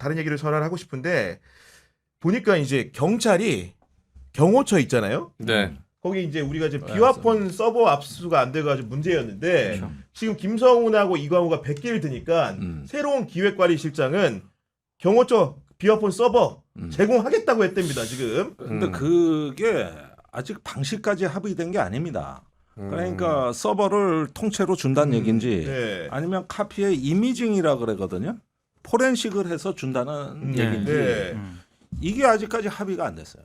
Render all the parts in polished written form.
다른 얘기를 전환하고 싶은데 보니까 이제 경찰이 경호처 있잖아요. 네. 거기 이제 우리가 이제 비화폰 서버 압수가 안 돼가지고 문제였는데 지금 김성훈하고 이광호가 100개를 드니까 새로운 기획관리실장은 경호처 비화폰 서버 제공하겠다고 했답니다. 지금. 근데 그게 아직 방식까지 합의된 게 아닙니다. 그러니까 서버를 통째로 준다는 얘기인지 네. 아니면 카피의 이미징이라 그러거든요. 포렌식을 해서 준다는 얘기인지 네. 이게 아직까지 합의가 안 됐어요.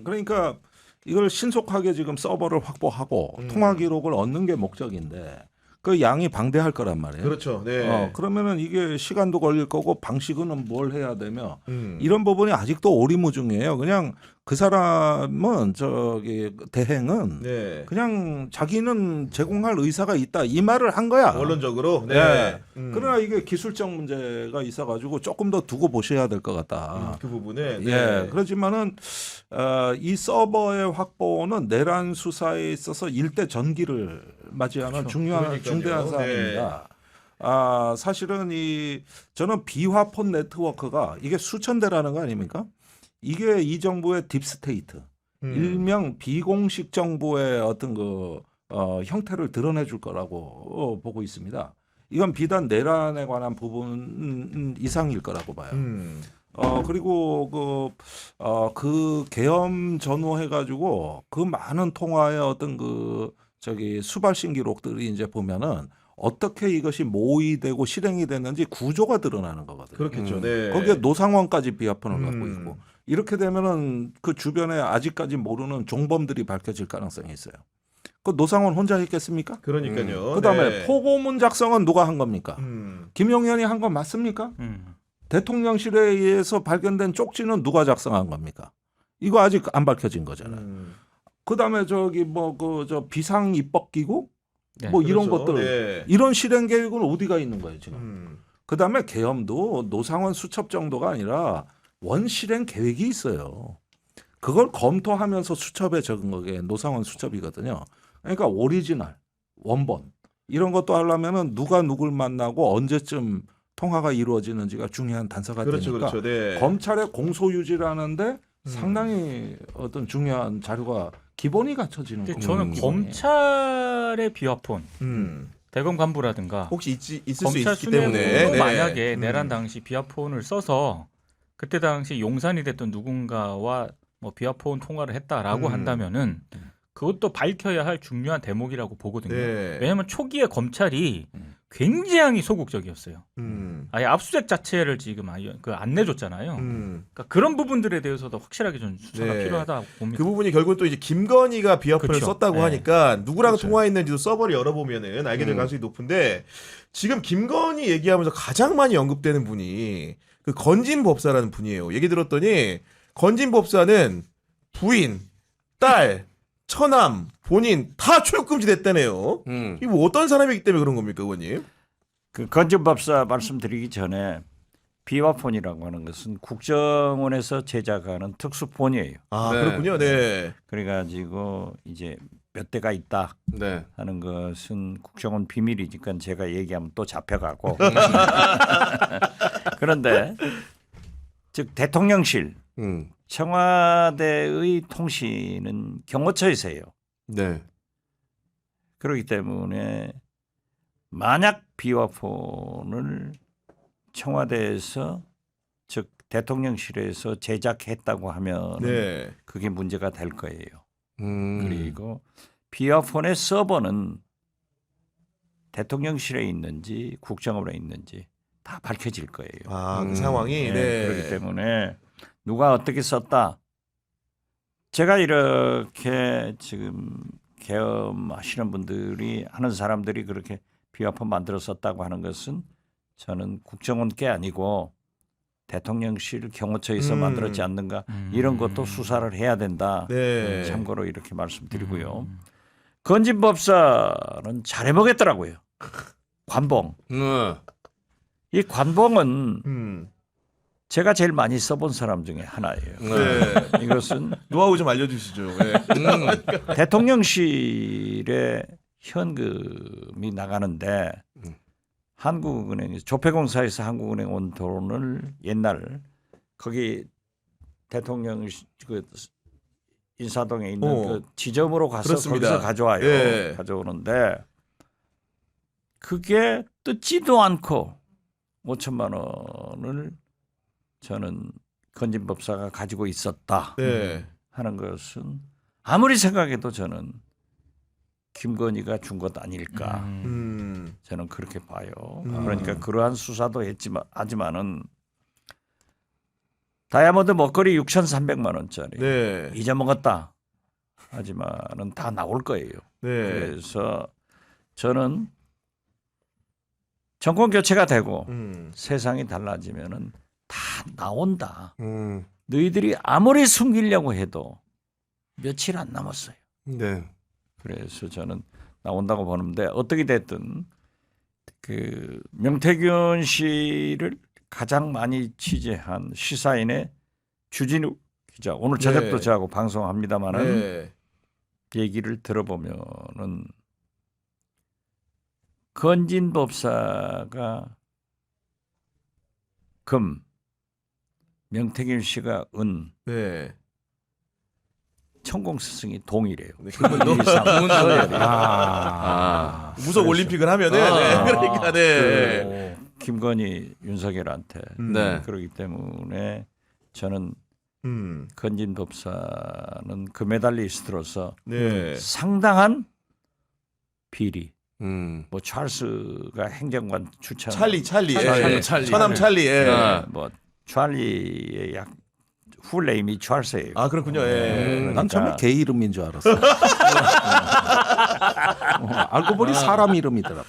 그러니까 이걸 신속하게 지금 서버를 확보하고 통화 기록을 얻는 게 목적인데 그 양이 방대할 거란 말이에요. 그렇죠. 네. 그러면은 이게 시간도 걸릴 거고 방식은 뭘 해야 되며 이런 부분이 아직도 오리무중이에요. 그냥 그 사람은 저기 대행은 네. 그냥 자기는 제공할 의사가 있다 이 말을 한 거야. 원론적으로. 네. 네. 그러나 이게 기술적 문제가 있어가지고 조금 더 두고 보셔야 될 것 같다. 그 부분에. 네. 예, 그렇지만은 이 서버의 확보는 내란 수사에 있어서 일대 전기를 맞이하는 중요한 그러니까요. 중대한 사항입니다. 사실은 저는 비화폰 네트워크가 이게 수천 대라는 거 아닙니까? 이게 이 정부의 딥스테이트, 일명 비공식 정부의 어떤 형태를 드러내 줄 거라고 보고 있습니다. 이건 비단 내란에 관한 부분 이상일 거라고 봐요. 그리고 그 계엄 전후해가지고 그 많은 통화의 어떤 수발신 기록들이 이제 보면은 어떻게 이것이 모의되고 실행이 됐는지 구조가 드러나는 거거든요. 그렇겠죠. 네. 거기에 노상원까지 비화폰을 갖고 있고 이렇게 되면은 그 주변에 아직까지 모르는 종범들이 밝혀질 가능성이 있어요. 그 노상원 혼자 했겠습니까? 그러니까요. 그다음에 네. 포고문 작성은 누가 한 겁니까? 김용현이 한 건 맞습니까? 대통령실에 의해서 발견된 쪽지는 누가 작성한 겁니까? 이거 아직 안 밝혀진 거잖아요. 그다음에 비상 입법기구 네, 이런 그렇죠. 것들 네. 이런 실행 계획은 어디가 있는 거예요 지금? 그다음에 계엄도 노상원 수첩 정도가 아니라 원실행 계획이 있어요. 그걸 검토하면서 수첩에 적은 거게 노상원 수첩이거든요. 그러니까 오리지널, 원본 이런 것도 하려면은 누가 누굴 만나고 언제쯤 통화가 이루어지는지가 중요한 단서가 그렇죠. 되니까 그렇죠. 네. 검찰의 공소 유지를 하는데 상당히 어떤 중요한 자료가 기본이 갖춰지는 근데 거예요. 저는 검찰의 비화폰, 대검 간부라든가 혹시 있을 수 검찰 있기 때문에 수뇌부도 네. 만약에 내란 당시 비화폰을 써서 그때 당시 용산이 됐던 누군가와 뭐 비화폰 통화를 했다라고 한다면은 그것도 밝혀야 할 중요한 대목이라고 보거든요. 네. 왜냐하면 초기에 검찰이 굉장히 소극적이었어요. 아예 압수수색 자체를 지금 안 내줬잖아요. 그러니까 그런 부분들에 대해서도 확실하게 좀 수사가 네. 필요하다고 봅니다. 그 부분이 결국은 또 이제 김건희가 비화폰을 그렇죠. 썼다고 네. 하니까 누구랑 그렇죠. 통화했는지도 서버를 열어보면은 알게 될 가능성이 높은데 지금 김건희 얘기하면서 가장 많이 언급되는 분이 그 건진 법사라는 분이에요. 얘기 들었더니 건진 법사는 부인, 딸, 처남, 본인 다 출국금지 됐다네요. 이거 뭐 어떤 사람이기 때문에 그런 겁니까, 의원님? 그 건전법사 말씀드리기 전에 비화폰이라고 하는 것은 국정원에서 제작하는 특수폰이에요. 아, 네. 그렇군요. 네. 그래가지고 이제 몇 대가 있다 네. 하는 것은 국정원 비밀이니까 제가 얘기하면 또 잡혀가고. 그런데 즉 대통령실, 청와대의 통신은 경호처에서 해요. 네. 그렇기 때문에 만약 비화폰을 청와대에서 즉 대통령실에서 제작했다고 하면 네. 그게 문제가 될 거예요. 그리고 비화폰의 서버는 대통령실에 있는지 국정원에 있는지 다 밝혀질 거예요. 아, 그 상황이. 네. 그렇기 때문에 누가 어떻게 썼다. 제가 이렇게 지금 계엄하시는 분들이 하는 사람들이 그렇게 비화폰 만들어 썼다고 하는 것은 저는 국정원 게 아니고 대통령실 경호처에서 만들었지 않는가 이런 것도 수사를 해야 된다. 네. 참고로 이렇게 말씀드리고요. 건진법사는 잘해보겠더라고요. 관봉. 이 관봉은 제가 제일 많이 써본 사람 중에 하나예요. 네. 이것은 노하우 좀 알려주시죠. 네. 대통령실에 현금이 나가는데 한국은행 조폐공사에서 한국은행 온 돈을 옛날 거기 대통령 그 인사동에 있는 그 지점으로 가서 그렇습니다. 거기서 가져와요. 예. 가져오는데 그게 뜯지도 않고 5천만 원을 저는 건진법사가 가지고 있었다 네. 하는 것은 아무리 생각해도 저는 김건희가 준 것 아닐까 저는 그렇게 봐요. 그러니까 그러한 수사도 하지만은 다이아몬드 먹거리 6,300만 원짜리 네. 잊어먹었다 하지만은 다 나올 거예요. 네. 그래서 저는 정권 교체가 되고 세상이 달라지면은 다 나온다. 너희들이 아무리 숨기려고 해도 며칠 안 남았어요. 네. 그래서 저는 나온다고 보는데 어떻게 됐든 그 명태균 씨를 가장 많이 취재한 시사인의 주진우 기자 오늘 저녁도 네. 저하고 방송합니다만은 네. 얘기를 들어보면은 건진법사가 금, 명태균 씨가 은, 네. 천공 스승이 동이래요. 네, 그분도 무속 올림픽을 하면은 네. 그러니까 네. 김건희 윤석열한테 네. 그러기 때문에 저는 음. 건진법사는 금메달리스트로서 네. 상당한 비리 음. 뭐 찰스가 행정관 추천 찰리. 찰리. 천암 찰리. 예. 뭐 찰리의 약 풀네임이 찰스예요. 아 그렇군요. 예. 난 처음에 그러니까. 개 이름인 줄 알았어. 알고 보니 사람 이름이더라고.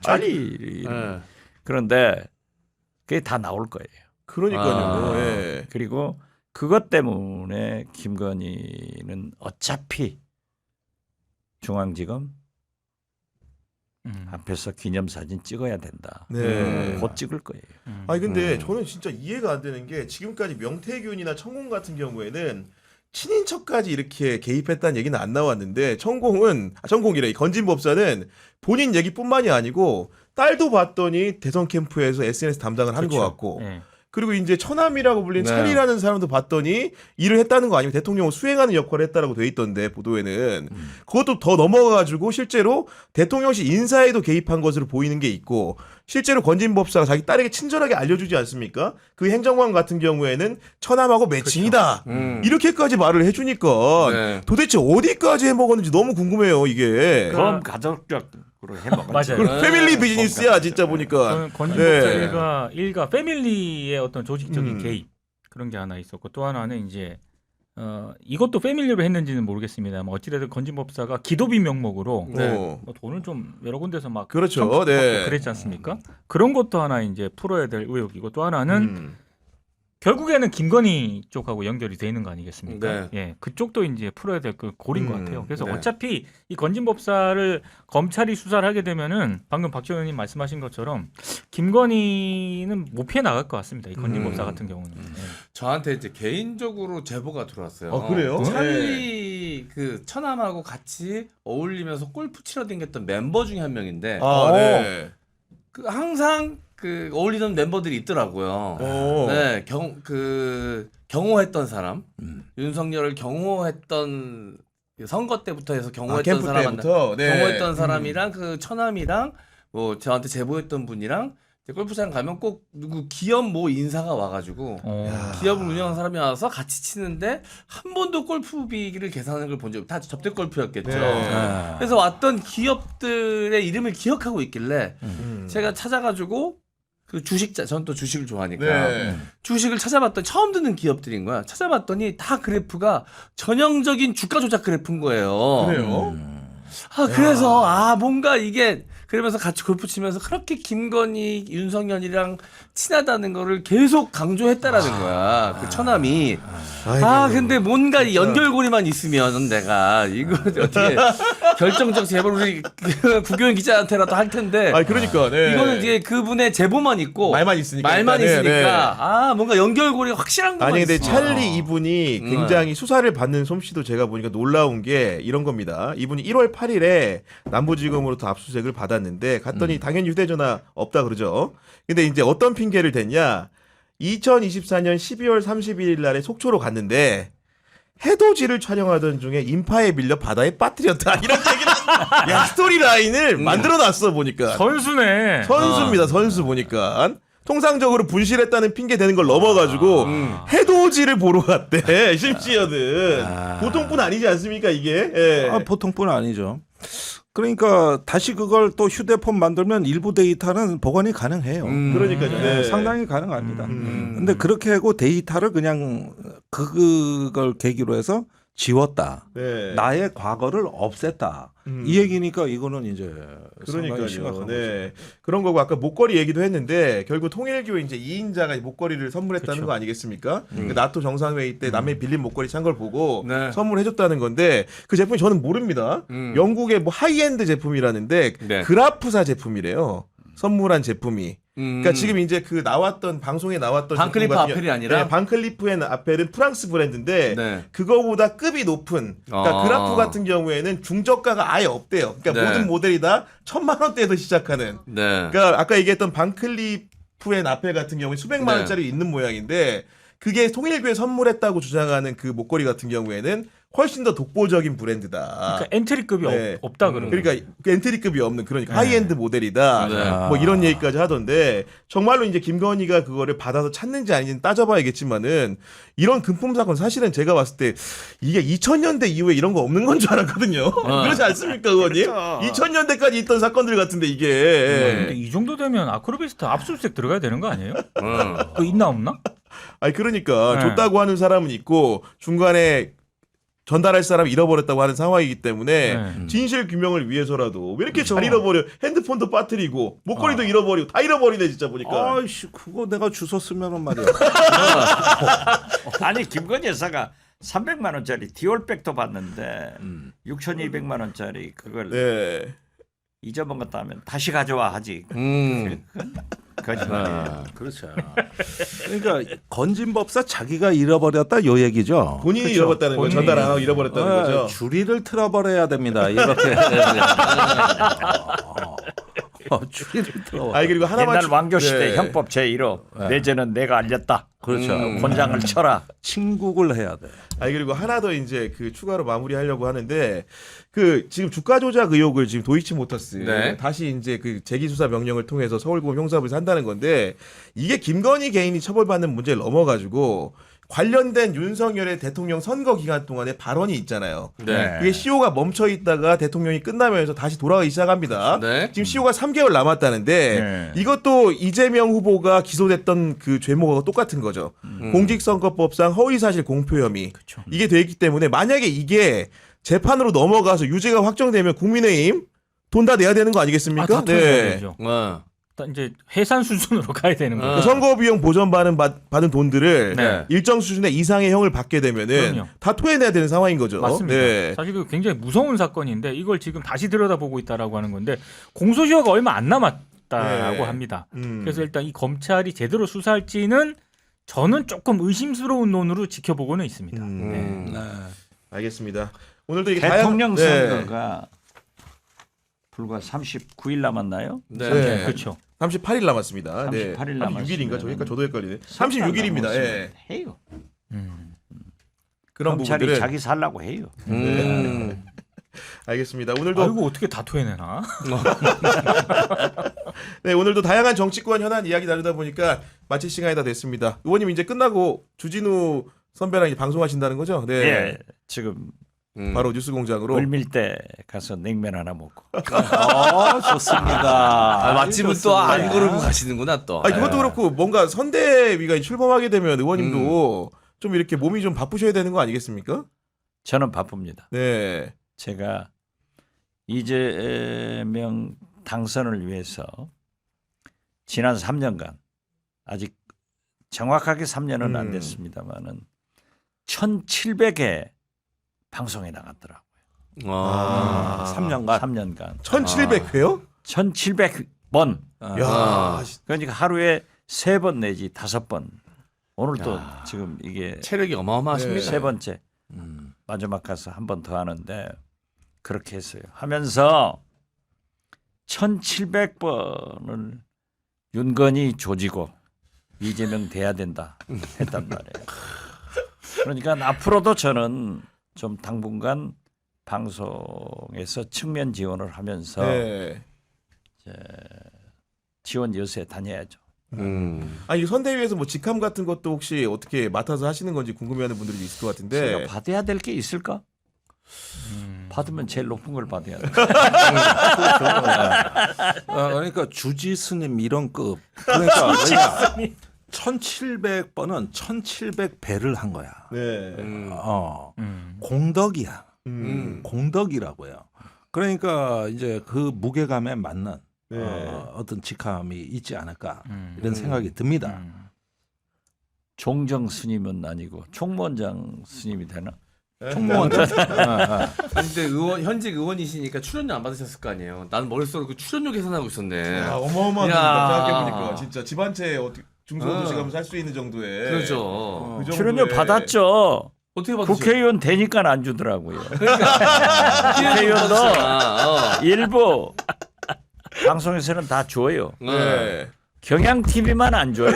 찰리 네. 그런데 그게 다 나올 거예요. 그러니까요. 아. 예. 그리고 그것 때문에 김건희는 어차피 중앙지검 앞에서 기념사진 찍어야 된다. 네. 곧 찍을 거예요. 아니 근데 저는 진짜 이해가 안 되는 게 지금까지 명태균이나 천공 같은 경우에는 친인척까지 이렇게 개입했다는 얘기는 안 나왔는데 천공이래. 이 건진법사는 본인 얘기뿐만이 아니고 딸도 봤더니 대선 캠프에서 SNS 담당을 한 것 같고 네. 그리고 이제 처남이라고 불린 네. 찰리라는 사람도 봤더니 일을 했다는 거 아니면 대통령을 수행하는 역할을 했다라고 돼 있던데 보도에는 그것도 더 넘어가가지고 실제로 대통령실 인사에도 개입한 것으로 보이는 게 있고 실제로 건진법사가 자기 딸에게 친절하게 알려주지 않습니까? 그 행정관 같은 경우에는 처남하고 매칭이다 이렇게까지 말을 해주니까 네. 도대체 어디까지 해먹었는지 너무 궁금해요 이게. 그럼 가족적으로 해먹었죠. 맞아요. 그리고 패밀리 비즈니스야 진짜 보니까. 건진법사 일가 패밀리의 어떤 조직적인 음. 개입 그런 게 하나 있었고 또 하나는 이제 이것도 패밀리로 했는지는 모르겠습니다만 어찌됐든 건진법사가 기도비 명목으로 네. 뭐 돈을 좀 여러 군데서 막 그렇죠. 청탁 받고 네. 그랬지 않습니까? 그런 것도 하나 이제 풀어야 될 의혹이고 또 하나는 결국에는 김건희 쪽하고 연결이 돼 있는 거 아니겠습니까? 네. 예, 그쪽도 이제 풀어야 될 그 골인 것 같아요. 그래서 네. 어차피 이 건진법사를 검찰이 수사를 하게 되면은 방금 박지원 의원님 말씀하신 것처럼 김건희는 못 피해 나갈 것 같습니다. 이 건진법사 같은 경우는. 예. 저한테 이제 개인적으로 제보가 들어왔어요. 아, 그래요? 찰리 그 처남하고 같이 어울리면서 골프 치러 댕겼던 멤버 중에 한 명인데 아, 네. 그 항상 그 어울리던 멤버들이 있더라고요. 오. 네, 경호했던 사람, 윤석열을 경호했던 그 선거 때부터 해서 경호했던 캠프 사람, 때부터? 네. 경호했던 사람이랑 그 처남이랑 뭐 저한테 제보했던 분이랑 이제 골프장 가면 꼭 누구 기업 모 인사가 와가지고 기업을 운영하는 사람이 와서 같이 치는데 한 번도 골프비를 계산하는 걸 본 적, 다 접대 골프였겠죠. 네. 그래서 왔던 기업들의 이름을 기억하고 있길래 제가 찾아가지고 그 전 또 주식을 좋아하니까 네. 주식을 찾아봤더니 처음 듣는 기업들인 거야. 찾아봤더니 다 그래프가 전형적인 주가 조작 그래프인 거예요. 그래요? 그래서 뭔가 이게 그러면서 같이 골프 치면서 그렇게 김건희, 윤석열이랑 친하다는 거를 계속 강조했다라는 거야. 그 처남이. 아 근데 뭔가 연결고리만 있으면 내가 이거 어떻게 결정적 제보를 우리 국교원 기자한테라도 할 텐데 그러니까 네. 이거는 이제 그분의 제보만 있고 말만 있으니까 말만 일단은, 있으니까 네. 아 뭔가 연결고리가 확실한 것만 아니 근데 있어. 찰리 이분이 굉장히 수사를 받는 솜씨도 제가 보니까 놀라운 게 이런 겁니다. 이분이 1월 8일에 남부지검으로부터 압수수색을 받았는데 갔더니 당연히 휴대전화 없다 그러죠. 근데 이제 어떤 핑계를 댔냐? 2024년 12월 31일 날에 속초로 갔는데 해돋이를 촬영하던 중에 인파에 밀려 바다에 빠뜨렸다 이런 얘기를 야 스토리 라인을 만들어놨어 보니까 선수네. 선수입니다. 선수 보니까 통상적으로 분실했다는 핑계 대는 걸 넘어가지고 해돋이를 보러 갔대. 심지어는 보통뿐 아니지 않습니까 이게? 예. 보통뿐 아니죠. 그러니까 다시 그걸 또 휴대폰 만들면 일부 데이터는 복원이 가능해요. 그러니까요. 네. 상당히 가능합니다. 근데 그렇게 하고 데이터를 그냥 그걸 계기로 해서 지웠다. 네. 나의 과거를 없앴다. 이 얘기니까 이거는 이제 상당히 심각한 그러니까요. 거죠. 네. 그런 거고 아까 목걸이 얘기도 했는데 결국 통일교 이제 2인자가 목걸이를 선물했다는 그쵸. 거 아니겠습니까? 그 나토 정상회의 때 남의 빌린 목걸이 찬 걸 보고 네. 선물해줬다는 건데 그 제품이 저는 모릅니다. 영국의 뭐 하이엔드 제품이라는데 네. 그라프사 제품이래요. 선물한 제품이. 그러니까 지금 이제 그 나왔던 방송에 나왔던 반클리프 제품 같은 아펠이 아니라? 네, 반클리프의 아펠은 프랑스 브랜드인데 네. 그거보다 급이 높은 그러니까 아. 그라프 같은 경우에는 중저가가 아예 없대요. 그러니까 네. 모든 모델이 다 1,000만 원대에서 시작하는. 네. 그러니까 아까 얘기했던 반클리프의 아펠 같은 경우에 수백만 네. 원짜리 있는 모양인데 그게 통일교에 선물했다고 주장하는 그 목걸이 같은 경우에는 훨씬 더 독보적인 브랜드다. 그러니까 엔트리급이 네. 없다 그러는 그러니까 그 엔트리급이 없는 그러니까 하이엔드 모델이다. 네. 뭐 이런 얘기까지 하던데 정말로 이제 김건희가 그거를 받아서 찾는지 아닌지 따져봐야겠지만은 이런 금품 사건 사실은 제가 봤을 때 이게 2000년대 이후에 이런 거 없는 건 줄 알았거든요. 그렇지 않습니까, 의원님? 2000년대까지 있던 사건들 같은데 근데 이게. 이 정도 되면 아크로비스타 압수수색 들어가야 되는 거 아니에요? 어. 그거 있나 없나? 아니 그러니까 네. 줬다고 하는 사람은 있고 중간에 전달할 사람이 잃어버렸다고 하는 상황이기 때문에 네. 진실 규명을 위해서라도 왜 이렇게 잘 잃어버려? 핸드폰도 빠뜨리고 목걸이도 아. 잃어버리고 다 잃어버리네 진짜 보니까. 아이씨 그거 내가 주워 쓰면은 말이야. 아니 김건희 여사가 300만 원짜리 디올백도 봤는데 6,200만 원짜리 그걸 네. 잊어먹었다 하면 다시 가져와 하지. 거짓말이에요. 아, 그렇죠. 그러니까 건진법사 자기가 잃어버렸다 요 얘기죠. 본인이 잃어버렸다는 거죠. 본인이. 전달 안 하고 잃어버렸다는 아, 거죠. 줄이를 틀어버려야 됩니다. 이렇게. 줄이를 틀어. 아니 그리고 하나만 옛날 왕조 시대 네. 형법 제1호 내죄는 내가 알렸다. 그렇죠. 권장을 쳐라. 친국을 해야 돼. 아니 그리고 하나 더 이제 그 추가로 마무리하려고 하는데 그 지금 주가 조작 의혹을 지금 도이치모터스 네. 다시 이제 그 재기 수사 명령을 통해서 서울고검 형사부에서 한다는 건데 이게 김건희 개인이 처벌받는 문제를 넘어가지고 관련된 윤석열의 대통령 선거 기간 동안에 발언이 있잖아요. 네. 그게 시효가 멈춰 있다가 대통령이 끝나면서 다시 돌아가기 시작합니다. 네. 지금 시효가 3개월 남았다는데 네. 이것도 이재명 후보가 기소됐던 그 죄목하고 똑같은 거죠. 공직선거법상 허위사실 공표 혐의. 이게 돼 있기 때문에 만약에 이게 재판으로 넘어가서 유죄가 확정되면 국민의힘 돈 다 내야 되는 거 아니겠습니까? 다 토해야 되죠. 어. 일단 이제 해산 수준으로 가야 되는 거예요. 어. 선거 비용 보전 받은 돈들을 네. 일정 수준의 이상의 형을 받게 되면은 그럼요. 다 토해내야 되는 상황인 거죠. 맞습니다. 네. 사실 그 굉장히 무서운 사건인데 이걸 지금 다시 들여다보고 있다라고 하는 건데 공소시효가 얼마 안 남았다라고 네. 합니다. 음. 그래서 일단 이 검찰이 제대로 수사할지는 저는 조금 의심스러운 눈으로 지켜보고는 있습니다. 네. 알겠습니다. 오늘도 이게 대통령 네. 선거가 불과 39일 남았나요? 네. 네. 그렇죠. 38일 남았습니다. 38일 남았으면 36일인가? 저도 헷갈리네. 36일입니다. 예. 해요. 그런 검찰이 부분들은 자기 살라고 해요. 알겠습니다. 오늘도 아이고 어떻게 다 토해내나? 네, 오늘도 다양한 정치권 현안 이야기 나누다 보니까 마칠 시간이 다 됐습니다. 의원님 이제 끝나고 주진우 선배랑 이제 방송하신다는 거죠? 네. 예, 지금 바로 뉴스공장으로. 을밀대 가서 냉면 하나 먹고. 좋습니다. 아, 맛집은 또 안 고르고 가시는구나 또. 아니 그것도 그렇고 뭔가 선대위가 출범하게 되면 의원님도 좀 이렇게 몸이 좀 바쁘셔야 되는 거 아니겠습니까? 저는 바쁩니다. 네. 제가 이재명 당선을 위해서 지난 3년간 아직 정확하게 3년은 안 됐습니다만은 1,700회 방송에 나갔더라고요. 아. 3년간. 3년간 1,700회요? 1,700번. 야, 그러니까 하루에 3번 내지 5번. 오늘 또 지금 이게 체력이 어마어마하십니다. 세 번째 마지막 가서 한 번 더 하는데 그렇게 했어요. 하면서 1,700번을 윤건이 조지고 이재명 돼야 된다 했단 말이에요. 그러니까 앞으로도 저는 좀 당분간 방송에서 측면 지원을 하면서 네. 지원 여수에 다녀야죠. 아니 선대위에서 뭐 직함 같은 것도 혹시 어떻게 맡아서 하시는 건지 궁금해하는 분들이 있을 것 같은데. 제가 받아야 될 게 있을까? 받으면 제일 높은 걸 받아야 돼. 그러니까 주지 스님 이런 급. 그러니까 1,700번은 1,700배를 한 거야. 네. 공덕이야. 음. 공덕이라고요. 그러니까 이제 그 무게감에 맞는 네. 어떤 직함이 있지 않을까 이런 생각이 듭니다. 종정 스님은 아니고 총무원장 스님이 되나? 총무원장. 아니 근데 현직 의원이시니까 출연료 안 받으셨을 거 아니에요. 나는 머릿속으로 그 출연료 계산하고 있었네. 아, 어마어마한 야. 돈이다 생각해보니까 진짜 집 한 채 어떻게 중소도시 가면 살 수 있는 정도의. 그렇죠. 그 정도의- 출연료 받았죠. 어떻게 받으셨어요? 국회의원 되니까 안 주더라고요. 국회의원도 일부 방송에서는 다 줘요. 네. 경향 TV만 안 줘요.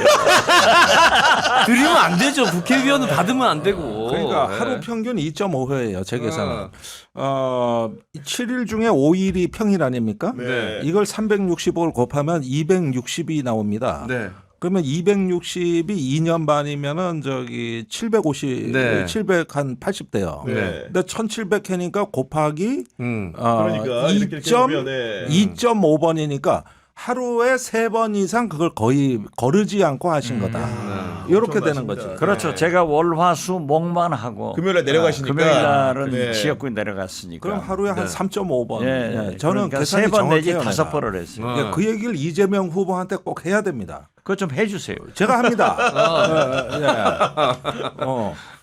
드리면 안 되죠. 국회의원은 받으면 안 되고. 그러니까 네. 하루 평균 2.5회예요. 제 계산은. 7일 중에 5일이 평일 아닙니까? 네. 이걸 365를 곱하면 260이 나옵니다. 네. 그러면 260이 2년 반이면은 저기 750, 네. 700 한 80대요. 네. 근데 1,700회니까 곱하기 그러니까 이렇게 보면, 네. 2.5번이니까 하루에 3번 이상 그걸 거의 거르지 않고 하신 거다. 이렇게 엄청 되는 많습니다. 거지. 그렇죠. 네. 제가 월화수 목만 하고 금요일에 내려가시니까. 금요일 날은 네. 지역구에 내려갔으니까. 그럼 하루에 한 3.5번. 예, 저는 그러니까 계산이 3번 내지 정확해요, 5번을 했어요. 그러니까 그 얘기를 이재명 후보한테 꼭 해야 됩니다. 그거 좀 해주세요. 제가 합니다.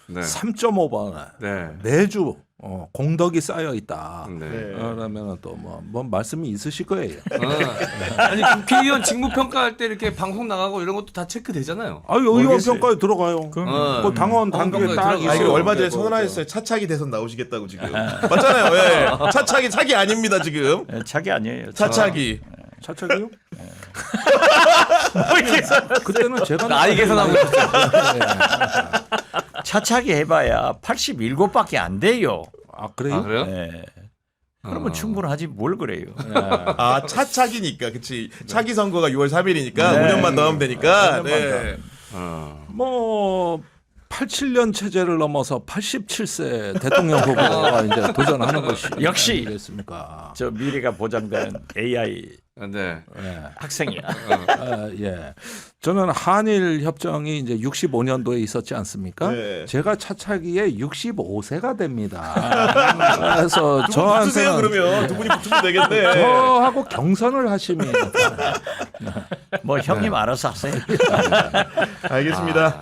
네. 3.5번 네. 매주 공덕이 쌓여 있다. 네. 그러면 또 뭐 말씀이 있으실 거예요. 아니 국회의원 직무 평가할 때 이렇게 방송 나가고 이런 것도 다 체크되잖아요. 아유 의원 평가에 들어가요. 그 당원 단계에 딱 들어가요. 아, 있어요. 그리고 얼마 전에 그거. 선언하셨어요. 차차기 대선 나오시겠다고 지금. 맞잖아요. 예. 차차기 차기 아닙니다 지금. 예, 차기 아니에요. 차차기. 차차기요? 그때는 제가 나이 계산하고 있었죠. 차차기 해봐야 87밖에 안 돼요. 아 그래요? 아, 그래요? 예. 그러면 충분하지 뭘 그래요. 아 차차기니까 그치. 차기 선거가 6월 3일이니까 5년만 더 하면 되니까. 네. 뭐 87년 체제를 넘어서 87세 대통령 후보가 이제 도전하는 것이 역시. 아니겠습니까? 저 미래가 보장되는 AI 네. 학생이야. 예. 저는 한일 협정이 이제 65년도에 있었지 않습니까? 네. 제가 차차기에 65세가 됩니다. 그래서 붙으세요 저한테는 그러면 두 분이 붙으면 되겠네. 저하고 경선을 하시면 뭐 형님 알아서 하세요. 알겠습니다.